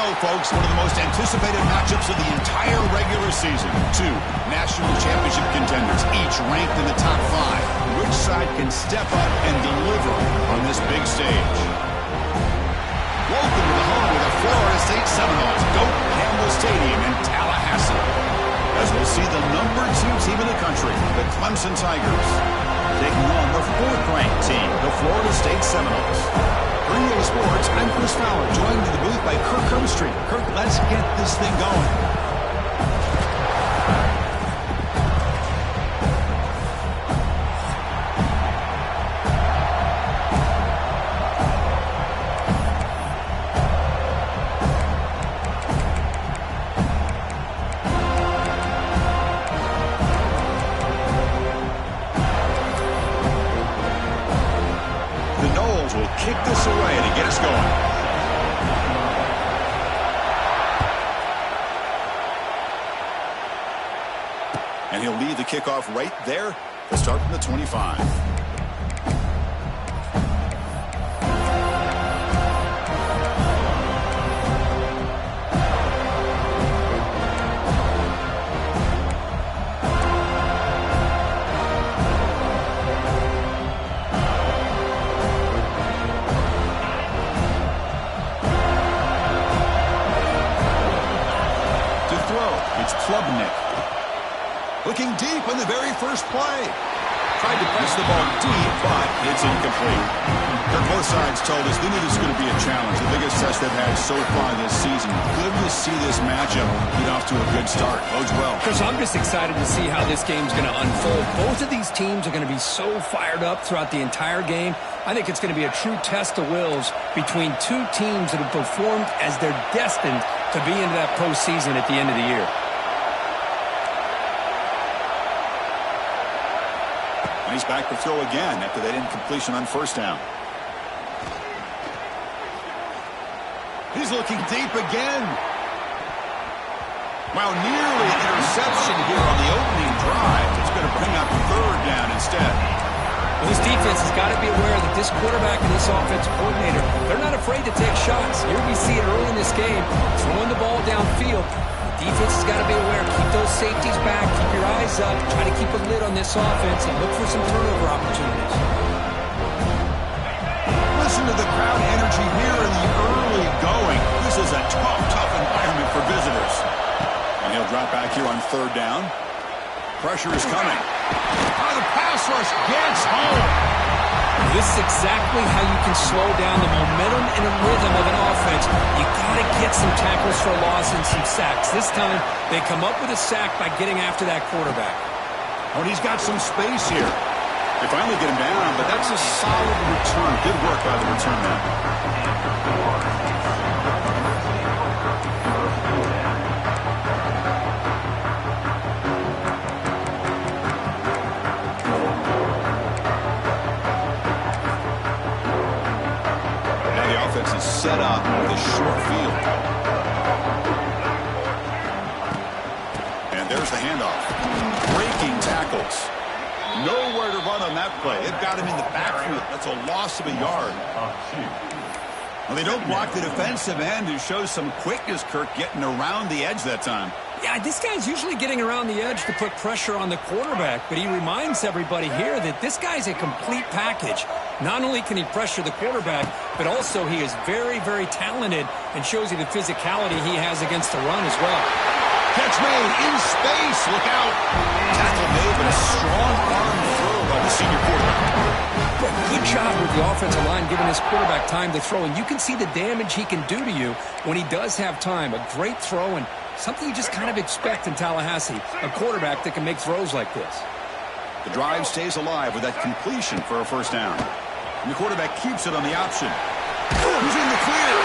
go, folks. One of the most anticipated matchups of the entire regular season. Two national championship contenders, each ranked in the top 5. Which side can step up and deliver on this big stage? Welcome to the home of the Florida State Seminoles, Doak Campbell Stadium in Tallahassee. As we'll see the number 2 team in the country, the Clemson Tigers, taking on the 4th-ranked team, the Florida State Seminoles. For EA Sports, I'm Chris Fowler, joined in the booth by Kirk Herbstreit. Kirk, let's get this thing going. Will kick this away to get us going. And he'll lead the kickoff right there to start from the 25. Looking deep on the very first play. Tried to press the ball deep, but it's incomplete. Both sides told us they knew this was going to be a challenge, the biggest test they've had so far this season. Good to see this matchup get off to a good start. Bodes well. Chris, I'm just excited to see how this game's going to unfold. Both of these teams are going to be so fired up throughout the entire game. I think it's going to be a true test of wills between two teams that have performed as they're destined to be into that postseason at the end of the year. And he's back to throw again after that incompletion on first down. He's looking deep again. Wow, nearly an interception here on the opening drive. It's going to bring up 3rd down instead. Well, this defense has got to be aware that this quarterback and this offensive coordinator, they're not afraid to take shots. Here we see it early in this game, throwing the ball downfield. Defense has got to be aware. Keep those safeties back. Keep your eyes up. Try to keep a lid on this offense and look for some turnover opportunities. Listen to the crowd energy here in the early going. This is a tough environment for visitors. And he'll drop back here on 3rd down. Pressure is coming. Oh, the pass rush gets home. This is exactly how you can slow down the momentum and the rhythm of an offense. You got to get some tackles for a loss and some sacks. This time, they come up with a sack by getting after that quarterback. Oh, and he's got some space here. They finally get him down, but that's a solid return. Good work by the return man. Set up with a short field. And there's the handoff. Breaking tackles. Nowhere to run on that play. They've got him in the backfield. That's a loss of a yard. Well, they don't block the defensive end, who shows some quickness, Kirk, getting around the edge that time. Yeah, this guy's usually getting around the edge to put pressure on the quarterback, but he reminds everybody here that this guy's a complete package. Not only can he pressure the quarterback, but also he is very, very talented and shows you the physicality he has against the run as well. Catch made in space. Look out. Tackle made, but a strong arm throw by the senior quarterback. But good job with the offensive line giving his quarterback time to throw, and you can see the damage he can do to you when he does have time. A great throw and something you just kind of expect in Tallahassee, a quarterback that can make throws like this. The drive stays alive with that completion for a first down. And the quarterback keeps it on the option. He's in the clear.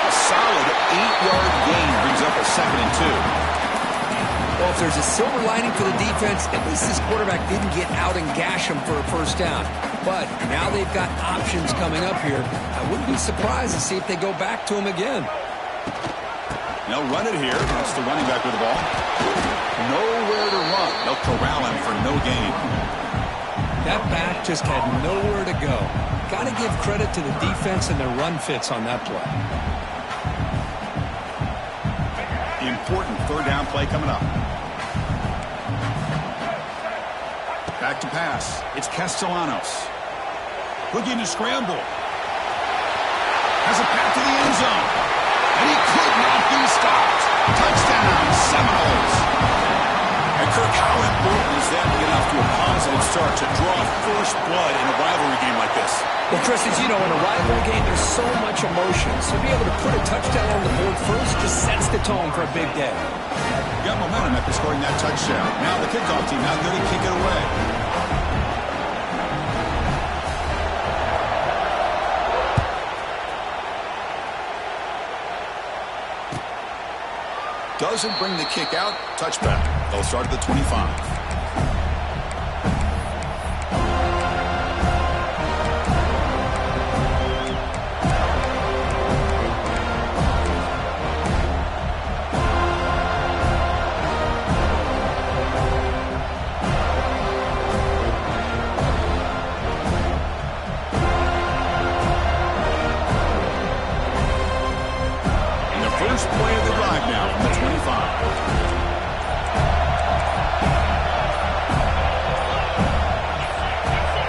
A solid 8-yard gain brings up a 2nd and 2. Well, if there's a silver lining for the defense, at least this quarterback didn't get out and gash him for a first down. But now they've got options coming up here. I wouldn't be surprised to see if they go back to him again. They'll run it here. That's the running back with the ball. Nowhere to run. They'll corral him for no gain. That back just had nowhere to go. Got to give credit to the defense and their run fits on that play. important third down play coming up. Back to pass. It's Castellanos. Looking to scramble. Has a path to the end zone. And he could not be stopped. Touchdown, Seminoles. And Kirk, how important is that to get off to a positive start to draw first blood in a rivalry game like this? Well, Chris, as you know, in a rivalry game, there's so much emotion. So to be able to put a touchdown on the board first just sets the tone for a big day. Got momentum after scoring that touchdown. Now the kickoff team not going to kick it away. Doesn't bring the kick out. Touchback. They'll start at the 25. First play of the drive now from the 25.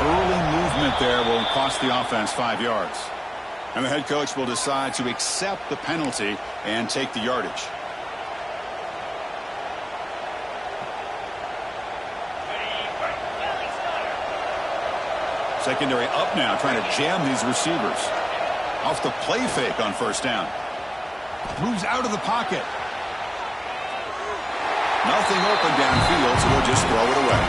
Early movement there will cost the offense 5 yards. And the head coach will decide to accept the penalty and take the yardage. Secondary up now, trying to jam these receivers. Off the play fake on first down. Moves out of the pocket. Nothing open downfield, so they'll just throw it away.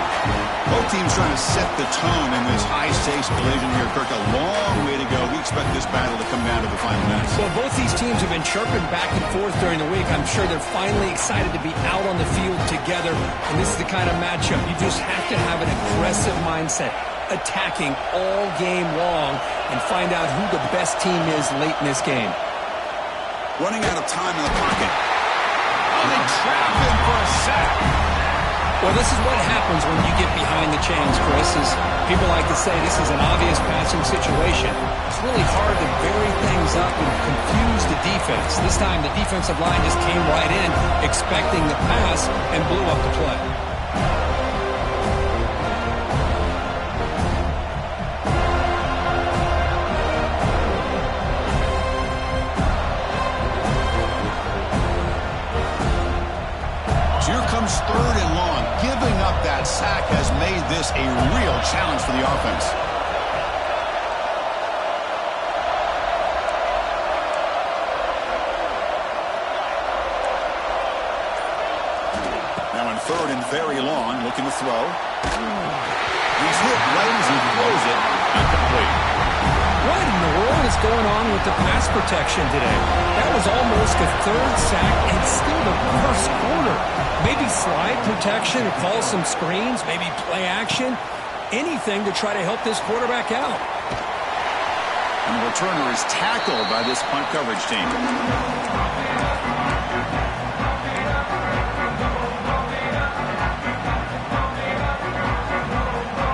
Both teams trying to set the tone in this high-stakes collision here. Kirk, a long way to go. We expect this battle to come down to the final minutes. Well, both these teams have been chirping back and forth during the week. I'm sure they're finally excited to be out on the field together. And this is the kind of matchup you just have to have an aggressive mindset, attacking all game long, and find out who the best team is late in this game. Running out of time in the pocket. Oh, they trap him for a sack. Well, this is what happens when you get behind the chains, Chris. As people like to say, this is an obvious passing situation. It's really hard to vary things up and confuse the defense. This time, the defensive line just came right in, expecting the pass, and blew up the play. Here comes third and long. Giving up that sack has made this a real challenge for the offense. Now in third and very long, looking to throw. He's hit right as he throws it. Incomplete. What in the world is going on with the pass protection today? That was almost a third sack and still the first quarter. Maybe slide protection or call some screens, maybe play action, anything to try to help this quarterback out. And the returner is tackled by this punt coverage team.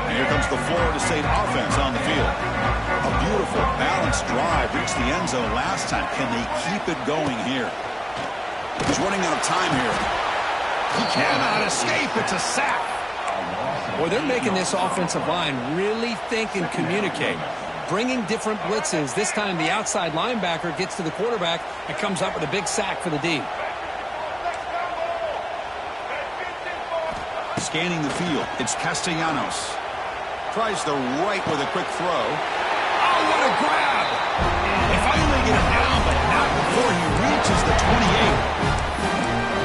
And here comes the Florida State offense on the field. A beautiful, balanced drive reached the end zone last time. Can they keep it going here? He's running out of time here. He cannot escape. It's a sack. Well, they're making this offensive line really think and communicate. Bringing different blitzes. This time the outside linebacker gets to the quarterback and comes up with a big sack for the D. Scanning the field. It's Castellanos. Tries the right with a quick throw. Oh, what a grab! They finally get it down, but not before he reaches the 28.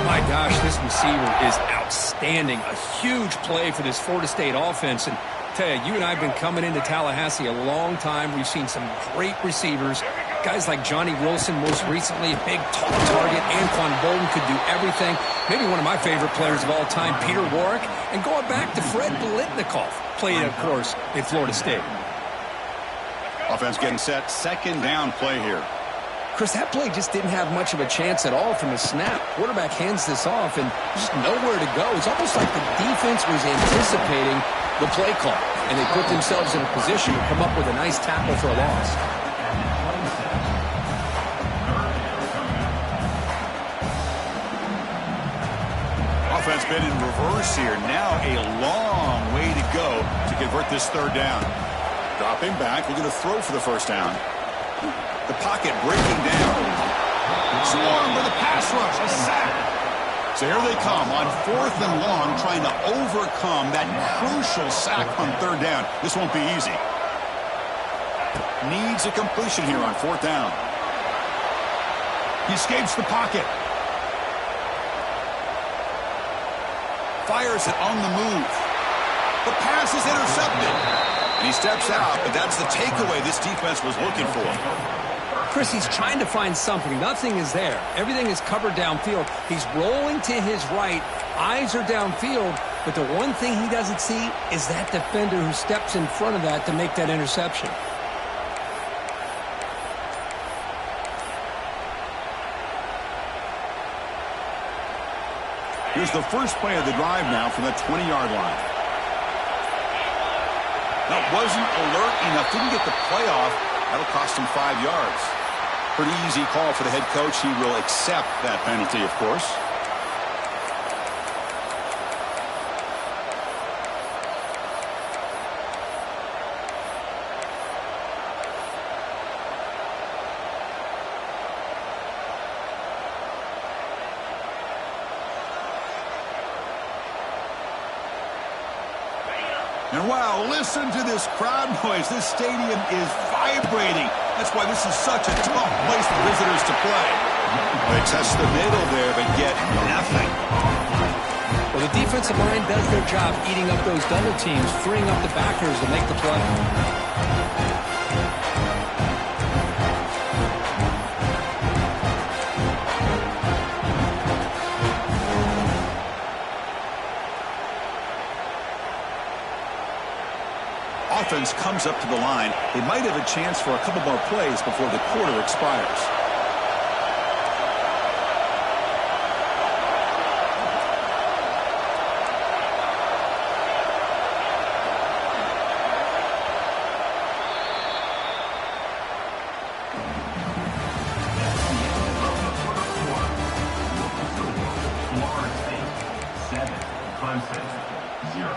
My gosh, this receiver is outstanding. A huge play for this Florida State offense. And tell you, you and I have been coming into Tallahassee a long time. We've seen some great receivers. Guys like Johnny Wilson, most recently, a big, tall target. Anquan Bolden could do everything. Maybe one of my favorite players of all time, Peter Warrick. And going back to Fred Biletnikoff, played, of course, in Florida State. Offense getting set. Second down play here. Chris, that play just didn't have much of a chance at all from the snap. Quarterback hands this off, and just nowhere to go. It's almost like the defense was anticipating the play call, and they put themselves in a position to come up with a nice tackle for a loss. offense been in reverse here. Now a long way to go to convert this third down. Dropping back, looking to throw for the first down. The pocket breaking down. Swarm with a pass rush, a sack. So here they come on 4th and long, trying to overcome that crucial sack on third down. This won't be easy. Needs a completion here on 4th down. He escapes the pocket. Fires it on the move. The pass is intercepted. And he steps out, but that's the takeaway this defense was looking for. Chris, he's trying to find something. Nothing is there. Everything is covered downfield. He's rolling to his right. Eyes are downfield. But the one thing he doesn't see is that defender who steps in front of that to make that interception. Here's the first play of the drive now from the 20-yard line. That wasn't alert enough. Didn't get the play off. That'll cost him 5 yards. Pretty easy call for the head coach. He will accept that penalty, of course. And wow, listen to this crowd noise. This stadium is vibrating. That's why this is such a tough place for visitors to play. They test the middle there, but get nothing. Well, the defensive line does their job eating up those double teams, freeing up the backers to make the play. Offense comes up to the line. They might have a chance for a couple more plays before the quarter expires. Clemson 0.